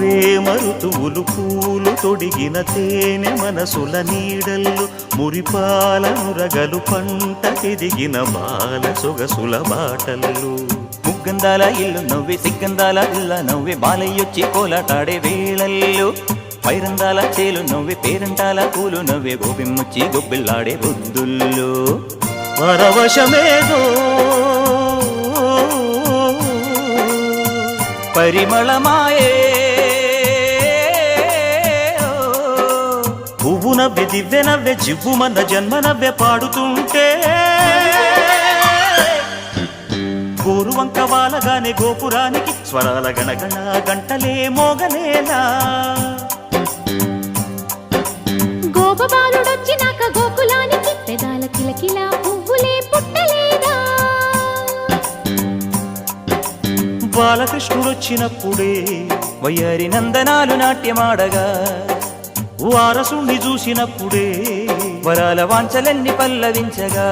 ప్రేమ ఋతువులు పూలు తొడిగిన తేనె మనసుల నీడల్లు మురిపాల నురగలు పంట ఎదిగిన బాల సొగసుల బాటల్లు ముగ్గందాల ఇల్లు నవ్వి సిగ్గందాల ఇల్ల నవ్వి బాలయ్యొచ్చి కోలాటాడే వేళల్లో పైరందాల చేలు నవ్వి పేరంటాల పూలు నవ్వే గోపిమ్ముచ్చి గొబ్బిల్లాడే బుద్ధుల్లో పరవశమేదో పరిమళమాయే పువ్వు నవ్వె దివ్వె నవ్వె జివ్వుమన్న జన్మ నవ్వె పాడుతుంటే గోరువంక వాలగానే గోపురానికి స్వరాల గణగణ గంటలే మోగనేలా గోపబాలుడొచ్చినాక గోకులానికి పెదాల కిలకిలా పువ్వులే పుట్టలేదా బాలకృష్ణుడొచ్చినప్పుడే వయ్యారి నందనాలు నాట్యమాడగా వారసుండి చూసినప్పుడే వరాల వాంఛలన్నీ పల్లవించగా